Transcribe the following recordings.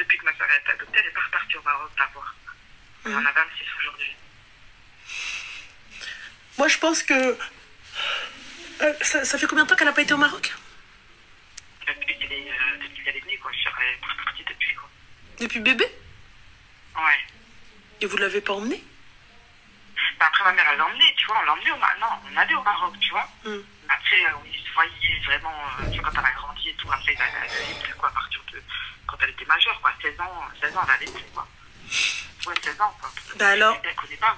depuis que ma soeur a été adoptée, elle n'est pas repartie au Maroc la voir. Elle en a 26 aujourd'hui. Moi, je pense que... ça fait combien de temps qu'elle n'a pas été au Maroc? Depuis qu'elle est venue, quoi. Je serais repartie depuis, quoi. Depuis bébé? Ouais. Et vous ne l'avez pas emmenée? Bah, après, ma mère, elle l'a emmenée, tu vois. On l'a emmenée au Maroc. Non, on allait au Maroc, tu vois. Après, on se voyait vraiment, tu vois, quand elle a grandi et tout. Après, elle allait, quoi, à partir de... Quand elle était majeure, quoi. 16 ans, elle allait, quoi. Ouais, 16 ans, quoi. Bah alors, Elle connaît pas.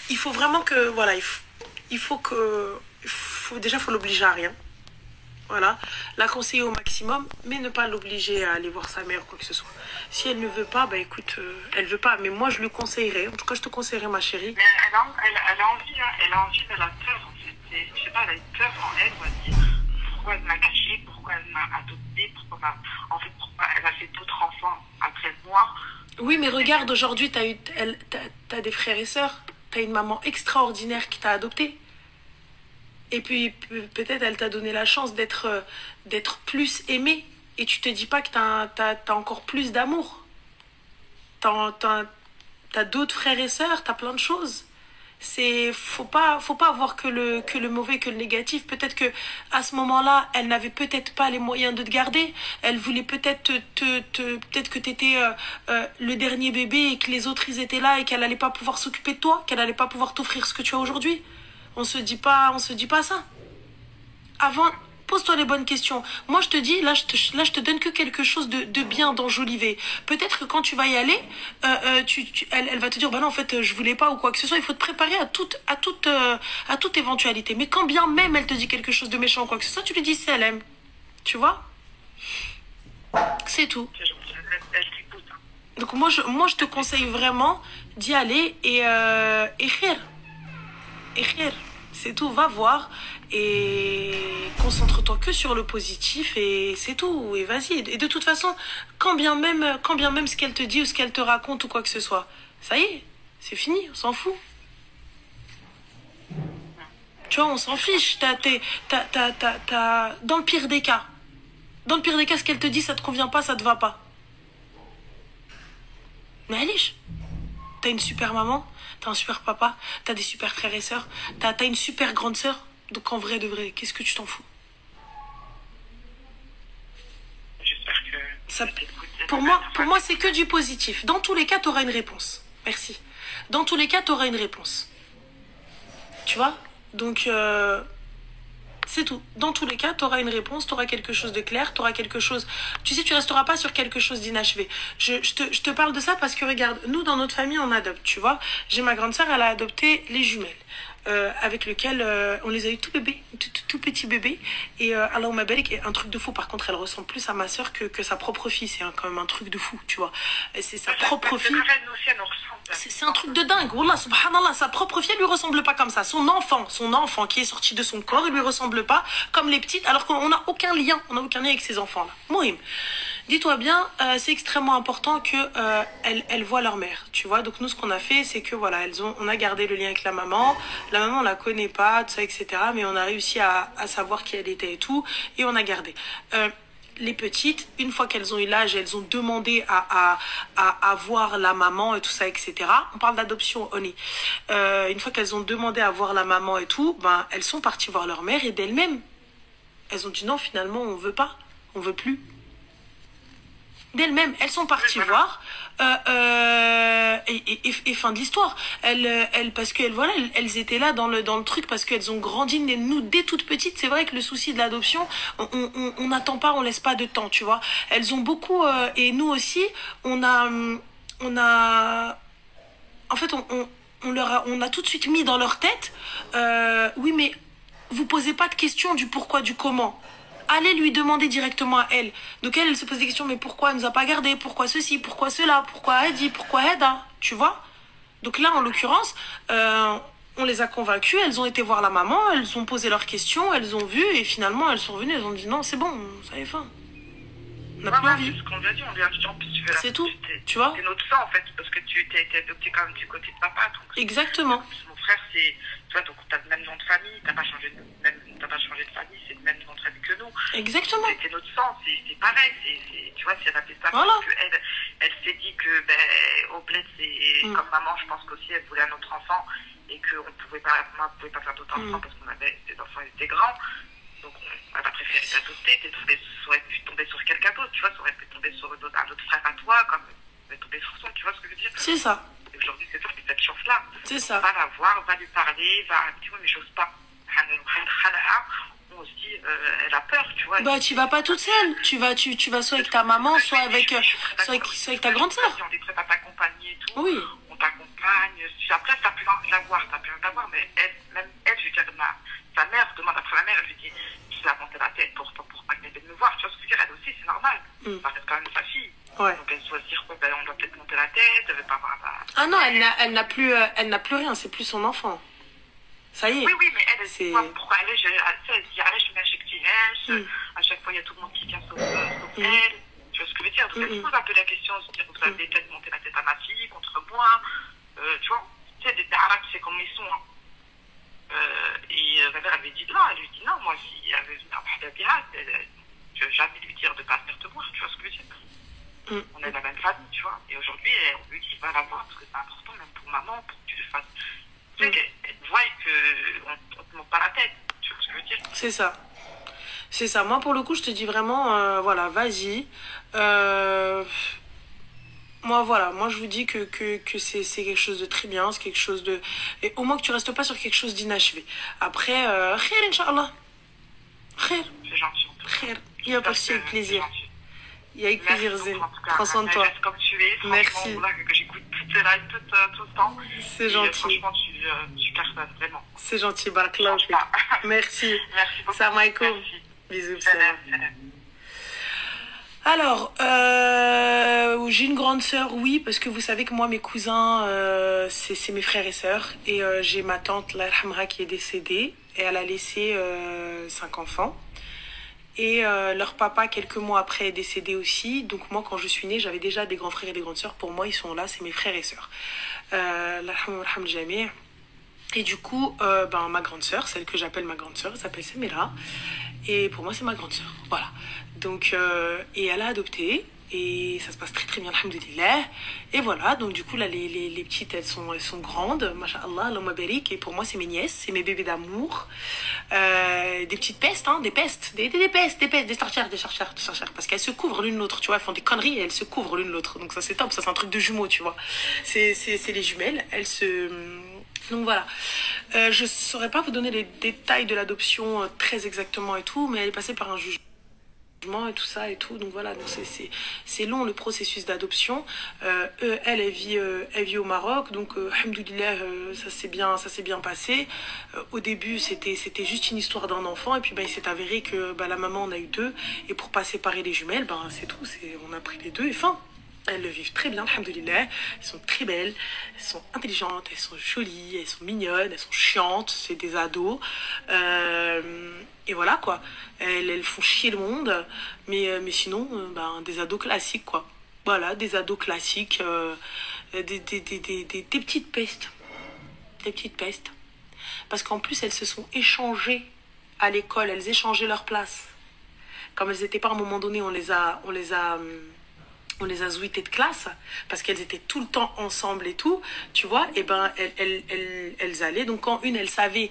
il faut vraiment que... Voilà, déjà, il faut l'obliger à rien. Voilà, la conseiller au maximum, mais ne pas l'obliger à aller voir sa mère ou quoi que ce soit. Si elle ne veut pas, bah écoute, elle veut pas, mais moi je lui conseillerais, en tout cas je te conseillerais ma chérie. Mais elle a envie, hein, elle a envie, mais elle a peur en fait. Je sais pas, elle a une peur en elle, elle dit pourquoi elle m'a cachée, pourquoi elle m'a adoptée, pourquoi elle a fait d'autres enfants après moi. Oui, mais regarde, aujourd'hui t'as des frères et sœurs, t'as une maman extraordinaire qui t'a adoptée. Et puis peut-être elle t'a donné la chance d'être plus aimée. Et tu te dis pas que t'as encore plus d'amour. T'as d'autres frères et sœurs, t'as plein de choses. Faut pas avoir que le mauvais, que le négatif. Peut-être que à ce moment-là, elle n'avait peut-être pas les moyens de te garder. Elle voulait peut-être peut-être que t'étais le dernier bébé et que les autres ils étaient là et qu'elle allait pas pouvoir s'occuper de toi, qu'elle allait pas pouvoir t'offrir ce que tu as aujourd'hui. On se dit pas ça. Avant, pose-toi les bonnes questions. Moi, je te dis, là, je te donne que quelque chose de bien d'enjolivé. Peut-être que quand tu vas y aller, elle va te dire, bah non, en fait, je voulais pas ou quoi que ce soit. Il faut te préparer à toute éventualité. Mais quand bien même elle te dit quelque chose de méchant ou quoi que ce soit, tu lui dis si elle aime. Tu vois? C'est tout. Donc moi, je te conseille vraiment d'y aller et écrire. C'est tout, va voir et concentre-toi que sur le positif et c'est tout, et vas-y. Et de toute façon, quand bien même ce qu'elle te dit ou ce qu'elle te raconte ou quoi que ce soit, ça y est, c'est fini, on s'en fout. Tu vois, on s'en fiche. Dans le pire des cas, ce qu'elle te dit, ça te convient pas, ça te va pas. Mais allez, t'as une super maman, t'as un super papa, t'as des super frères et sœurs, t'as une super grande sœur. Donc en vrai de vrai, qu'est-ce que tu t'en fous? J'espère que... Ça, pour moi, c'est que du positif. Dans tous les cas, t'auras une réponse. Merci. Dans tous les cas, t'auras une réponse. Tu vois? Donc, c'est tout. Dans tous les cas, t'auras une réponse, t'auras quelque chose de clair, t'auras quelque chose... Tu sais, tu resteras pas sur quelque chose d'inachevé. Je te parle de ça parce que, regarde, nous, dans notre famille, on adopte, tu vois. J'ai ma grande sœur, elle a adopté les jumelles. Avec lequel on les a eu tout bébés, tout petits bébés. Et alors ma belle est un truc de fou. Par contre, elle ressemble plus à ma sœur que sa propre fille. C'est quand même un truc de fou, tu vois. Et c'est sa propre fille. C'est un truc de dingue. Wallah, subhanallah, sa propre fille, elle lui ressemble pas comme ça. Son enfant qui est sorti de son corps, il lui ressemble pas comme les petites, alors qu'on n'a aucun lien. On n'a aucun lien avec ces enfants-là. Mohim. Dis-toi bien, c'est extrêmement important que elles voient leur mère, tu vois. Donc nous, ce qu'on a fait, c'est que voilà, on a gardé le lien avec la maman. La maman, on la connaît pas, tout ça, etc. Mais on a réussi à savoir qui elle était et tout, et on a gardé. Les petites, une fois qu'elles ont eu l'âge, elles ont demandé à voir la maman et tout ça, etc. On parle d'adoption, on est. Une fois qu'elles ont demandé à voir la maman et tout, ben elles sont parties voir leur mère et d'elles-mêmes, elles ont dit non, finalement, on veut pas, on veut plus. D'elles-mêmes, elles sont parties voir et fin de l'histoire. Elles parce que voilà, elles étaient là dans le truc parce qu'elles ont grandi. Nous, dès toutes petites, c'est vrai que le souci de l'adoption, on n'attend pas, on laisse pas de temps, tu vois. Elles ont beaucoup et nous aussi, on a en fait on a tout de suite mis dans leur tête oui, mais vous posez pas de questions du pourquoi, du comment. Allez lui demander directement à elle. Donc elle se pose des questions, mais pourquoi elle nous a pas gardé? Pourquoi ceci? Pourquoi cela? Pourquoi Heidi? Pourquoi Heda? Tu vois? Donc là, en l'occurrence, on les a convaincues, elles ont été voir la maman, elles ont posé leurs questions, elles ont vu, et finalement, elles sont revenues, elles ont dit non, c'est bon, ça y est, fin. On n'a plus envie. C'est ce qu'on lui a dit, on lui a dit en plus, tu verras. C'est tout, tu vois? C'est notre sang en fait, parce que tu t'es été adopté quand même du côté de papa. Donc, exactement. Mon frère, c'est. Tu vois, donc t'as le même nom de famille, t'as pas changé de famille, c'est le même nom de famille que nous. Exactement. C'est notre sang, c'est pareil. Tu vois, si elle a fait ça, voilà. parce qu'elle maman, je pense qu'aussi, elle voulait un autre enfant et que maman ne pouvait pas faire d'autres enfants parce qu'on avait des enfants, ils étaient grands. Donc, elle a préféré t'adopter. Ça aurait pu tomber sur quelqu'un d'autre, tu vois. Ça aurait pu tomber sur un autre frère à toi, comme ça aurait tomber sur son, tu vois ce que je veux dire. C'est ça. Et aujourd'hui, c'est ça, c'est cette chance-là. C'est ça. Va la voir, va lui parler, tu vois, mais j'ose pas. On se dit, elle a peur, tu vois. Bah, tu vas pas toute seule. Tu vas soit avec ta maman, soit avec ta grande sœur. On est prête à t'accompagner et tout. Oui. On t'accompagne. Après, t'as plus envie de la voir, mais même elle, je veux dire, sa mère demande après la mère, elle lui dit, tu vas monter la tête pour pas qu'elle vienne me voir. Tu vois ce que je veux dire, elle aussi, c'est normal. Ça reste quand même sa fille. Ouais. Donc elle doit se dire, on doit peut-être monter la tête, elle veut pas avoir Ah non, elle n'a plus rien, c'est plus son enfant. Ça y est. Oui, mais elle sait pourquoi elle dit, allez, je mets un chèque à chaque fois, il y a tout le monde qui vient sauf elle. Tu vois ce que je veux dire? Donc elle se pose un peu la question, se dire, vous avez peut-être monté la tête à ma fille contre moi. Tu vois, tu sais, des arabes, c'est comme ils sont. Et ma mère, elle lui dit non, moi, si elle veut venir à Bahdabiha, je vais jamais lui dire de pas venir te voir, tu vois ce que je veux dire? On est de la même famille, tu vois. Et aujourd'hui, on lui dit, va la voir, parce que c'est important, même pour maman, pour que tu le fasses. Tu sais, qu'elle voit qu'on ne te monte pas la tête, tu vois ce que je veux dire? C'est ça. C'est ça. Moi, pour le coup, je te dis vraiment, voilà, vas-y. Moi, je vous dis que c'est quelque chose de très bien, c'est quelque chose de... Et au moins que tu restes pas sur quelque chose d'inachevé. Après, khair, Inch'Allah. Khair. C'est gentil. Khair. Il y a pas avec plaisir. Il y a avec plaisir, Zé. Prends soin de toi. toi. Reste comme tu es. Merci. Voilà, que j'écoute toutes tes lives tout le temps. C'est gentil. Franchement, tu cartonnes, vraiment. C'est gentil, Barakallah. Merci. Merci beaucoup. Salam alaikum. Merci. Bisous. Salam. Alors, j'ai une grande sœur, oui, parce que vous savez que moi, mes cousins, c'est mes frères et sœurs. Et j'ai ma tante, la Hamra, qui est décédée. Et elle a laissé 5 enfants. Et leur papa, quelques mois après, est décédé aussi. Donc moi, quand je suis née, j'avais déjà des grands frères et des grandes sœurs. Pour moi, ils sont là, c'est mes frères et sœurs. Et du coup, ma grande sœur, celle que j'appelle ma grande sœur, elle s'appelle Samira. Et pour moi, c'est ma grande sœur. Voilà. Donc, et elle a adopté. Et ça se passe très très bien, alhamdoulilah. Et voilà, donc du coup là les petites elles sont grandes, masha'Allah, Allahumma barik. Et pour moi c'est mes nièces, c'est mes bébés d'amour. Des petites pestes, hein, des pestes, des pestes, des sorcières, parce qu'elles se couvrent l'une l'autre, tu vois, elles font des conneries et elles se couvrent l'une l'autre. Donc ça c'est top, ça c'est un truc de jumeaux, tu vois. C'est les jumelles, elles se... Donc voilà, je saurais pas vous donner les détails de l'adoption très exactement et tout, mais elle est passée par un jugement et tout ça et tout, donc voilà, donc c'est long le processus d'adoption. Elle vit au Maroc, donc alhamdoulilah, ça s'est bien passé. Au début c'était juste une histoire d'un enfant, et puis il s'est avéré que la maman en a eu 2, et pour pas séparer les jumelles, c'est tout, on a pris les 2 et fin. Elles le vivent très bien, alhamdoulilah. Elles sont très belles, elles sont intelligentes, elles sont jolies, elles sont mignonnes, elles sont chiantes, c'est des ados. Et voilà quoi. Elles font chier le monde, mais sinon, des ados classiques quoi. Voilà, des ados classiques, des petites pestes. Des petites pestes. Parce qu'en plus, elles se sont échangées à l'école, elles échangeaient leur place. Comme elles n'étaient pas à un moment donné, on les a zouitées de classe, parce qu'elles étaient tout le temps ensemble et tout, tu vois, et elles allaient, donc quand une, elle savait,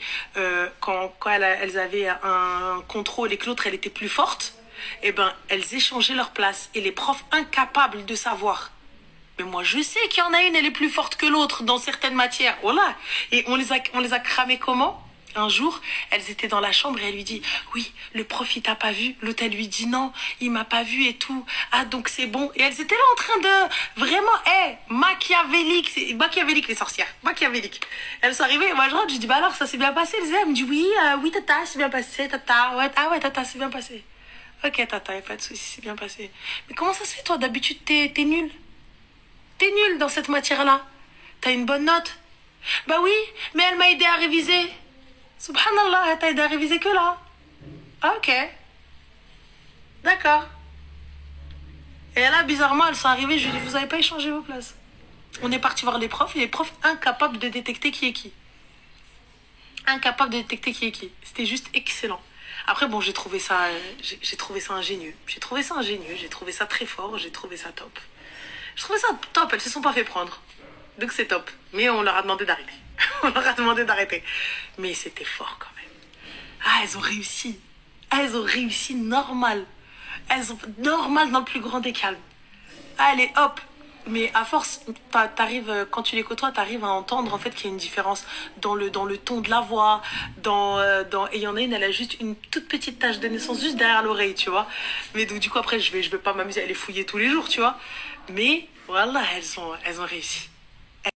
quand elles avaient un contrôle et que l'autre, elle était plus forte, elles échangeaient leur place, et les profs incapables de savoir. Mais moi, je sais qu'il y en a une, elle est plus forte que l'autre dans certaines matières, voilà, et on les a cramées comment ? Un jour, elles étaient dans la chambre et elle lui dit « Oui, le prof, il t'a pas vu ?» L'autre, elle lui dit « Non, il m'a pas vu et tout. Ah, donc c'est bon. » Et elles étaient là en train de... Vraiment, machiavélique. C'est machiavélique, les sorcières. Machiavélique. Elles sont arrivées et moi, je rentre, je dis « Bah alors, ça s'est bien passé ?» Elle me dit « Oui, oui, tata, c'est bien passé, tata. Ouais, ah ouais, tata, c'est bien passé. » Ok, tata, y a pas de souci, c'est bien passé. Mais comment ça se fait, toi, d'habitude, t'es nulle? T'es nulle dans cette matière-là. T'as une bonne note? Bah oui, mais elle m'a aidé à réviser. Subhanallah, t'as aidé à réviser que là. Ah, ok. D'accord. Et là, bizarrement, elles sont arrivées, je lui ai dit, vous avez pas échangé vos places. On est parti voir les profs, et les profs incapables de détecter qui est qui. Incapables de détecter qui est qui. C'était juste excellent. Après, bon, j'ai trouvé ça ingénieux. J'ai trouvé ça très fort, j'ai trouvé ça top. Elles se sont pas fait prendre. Donc c'est top. Mais on leur a demandé d'arrêter. On leur a demandé d'arrêter. Mais c'était fort quand même. Ah, elles ont réussi. Ah, elles ont réussi normal. Elles ont normal dans le plus grand des calmes. Allez, hop. Mais à force, t'arrives, quand tu les côtoies, t'arrives à entendre en fait qu'il y a une différence dans le ton de la voix, et il y en a une, elle a juste une toute petite tache de naissance juste derrière l'oreille, tu vois. Mais donc du coup après, je vais pas m'amuser à les fouiller tous les jours, tu vois. Mais voilà, elles ont réussi.